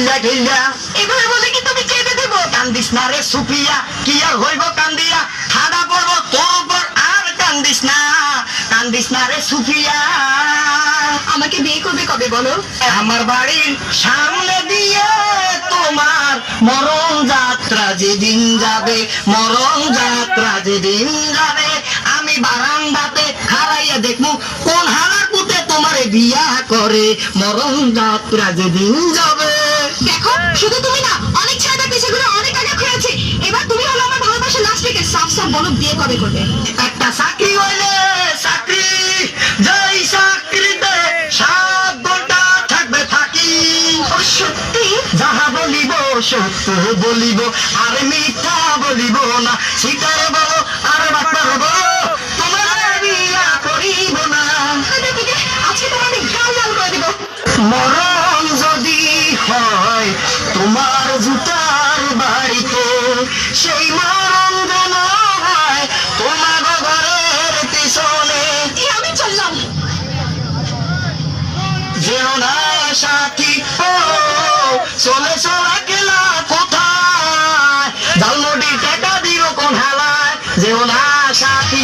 খিল্লা খিল্লা এভাবে বলে কি তুমি কেঁদে দেব? কান্দিস না রে সুফিয়া, কি আর হইব কান্দিয়া, ঠাডা পড়ব তোর উপর, আর কান্দিস না রে সুফিয়া। আমাকে বিয়ে করবে কবে বলো? আমার বাড়ির সামনে দিয়ে তোমার মরণ যাত্রা যেদিন যাবে, মরণ যাত্রা যেদিন যাবে, আমি বারান্দাতে হারাইয়া দেখবো কোন হারাকুতে তোমারে বিয়া করে, মরণ যাত্রা যেদিন যাবে। দেখো, শুধু তুমি না, অনেক ছেলেদের পিছে ঘুরে অনেক আগে খেয়েছি। এবার তুমি হলো আমার ভালোবাসার লাস্ট থেকে সাফ সাফ বলো, বিয়ে কবে করবে? একটা চাকরি হইলে চাকরি, যেই চাকরিতে 7 ঘন্টা থাকবে থাকি, ও সত্যি? যাহা বলিব সত্য বলিব, আর মিথ্যা বলিব না, স্বীকার বলো আর বাটপার বলো, তোমার বিয়া করিব না। আজকে তোমাকে গাল গাল করে দিব। মরণ যদি হয় তোমার জুতার বাড়িতে, সেই মরণ যেন হয় তোমার ঘরের পিছনে। আমি চললাম। যেও না সাথী, ও চলে চলা গেলা কোথায়, জালমুড়ি টাকা দিও কোন হালায়, যেও না সাথী।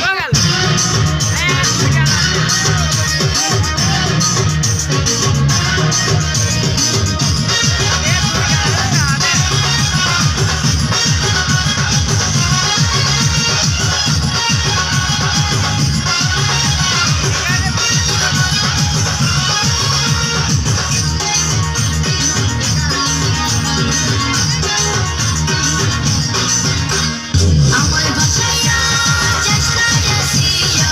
আমার বাসায়া চেষ্টা যাসিয়া,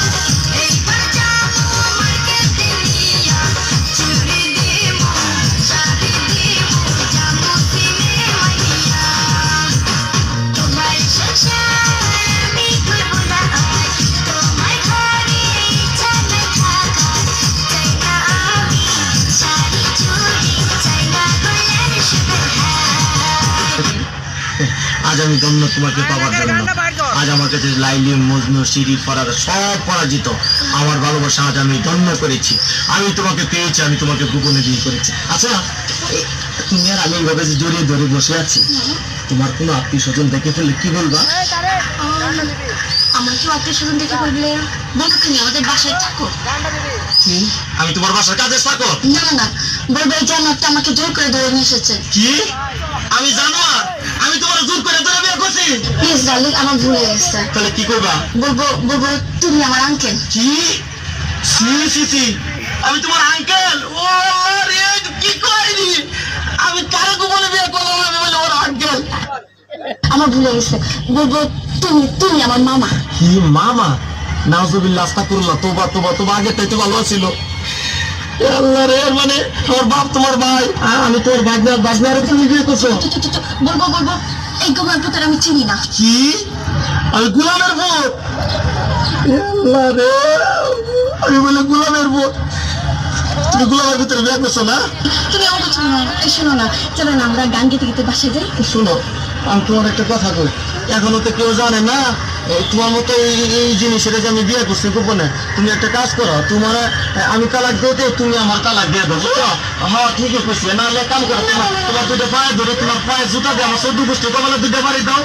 এইবার যাবো মার্কেটে নিয়া, চুড়ি দিমু, শাড়ি দিমু, যাবো সিনেমায় নিয়া। তোমার সংসার আমি করবো না আর, তোমার ঘরে ইচ্ছা নাই থাকার, চাই না আমি শাড়ি চুড়ি, চাই না গলার সুতোর হার। আজ আমি ধন্য তোমাকে পাওয়ার জন্য। আজ আমার কাছে লাইলি, মজনু, সিঁড়ি, ফরার সব পরাজিত। আমার ভালোবাসা আজ আমি ধন্য করেছি। আমি তোমাকে পেয়েছি, আমি তোমাকে গোপনে বিয়ে করেছি। আচ্ছা, তুমি আর আমি এইভাবে যে জড়িয়ে ধরে বসে আছি, তোমার কোনো আত্মীয় স্বজন দেখে ফেললে কি বলবা? আমার কেউ আত্মীয় স্বজন দেখে বললে বলবো তুমি আমাদের বাসায় থাকো। কি? আমি তোমার বাসার কাজে থাকো? না না, বলবো এই জানোয়ারটা আমাকে জোর করে ধরে নিয়ে এসেছে। কি? আমি জানোয়ার? আমি তোমার জোর করে ধরে বিয়ে করছি? প্লিজ ডার্লিং, আমার ভুল হয়ে গেছে। তাহলে কি করবা? বলবো তুমি আমার আঙ্কেল। কি? সি সি সি, আমি তোমার আঙ্কেল? ও রে, কি কইনি? আমি কারে গোপনে বিয়ে করলাম? আমি বলে ওর আঙ্কেল। আমার ভুল হয়ে গেছে। বলবো তুমি আমার মামা। কি মামা? নাউজুবিল্লাহ, আস্তাগফিরুল্লাহ, তোবা তোবা তোবা, আগে তাই তো ভালো ছিল। আল্লাহ রে, মানে আমার বাপ তোমার ভাই, আমি তোর বাজনারে তুমি বিয়ে করছো? বলবো এই গোমার পুতার আমি চিনি না। কি? আমি গোলামের ভূত? আল্লাহ রে, আমি বলে গোলামের ভূত? তুমি গোলামের ভিতরে বিয়ে করছো না? তুমি আমার কথা শোনো। শোনো না, চলো না আমরা গান গেতে গেতে বাসায় যাই। শোনো, আমি তোমার একটা কথা কই, এখনো তো কেউ জানে না তোমার মতো এই জিনিসের যে আমি বিয়ে করছি গোপনে। তুমি একটা কাজ করো, তোমার আমি তালাক দিতে তুমি আমার তালাক দিয়ে দেবো, বুঝছো? হ্যাঁ, ঠিকই করছি। না হলে কাম করো, তোমার দুটো পায়ে ধরে, তোমার পায়ে জুতা দিয়ে আমার 14 গোষ্ঠী কপালে 2টা বাড়ি দাও,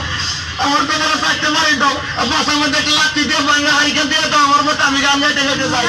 আমার কপালে 4টে বাড়ি দাও, বাসার মধ্যে একটা লাঠি দিয়ে ভাঙা হারিকেন দিয়ে দাও আমার মতো, আমি গান গাইতে গাইতে যাই।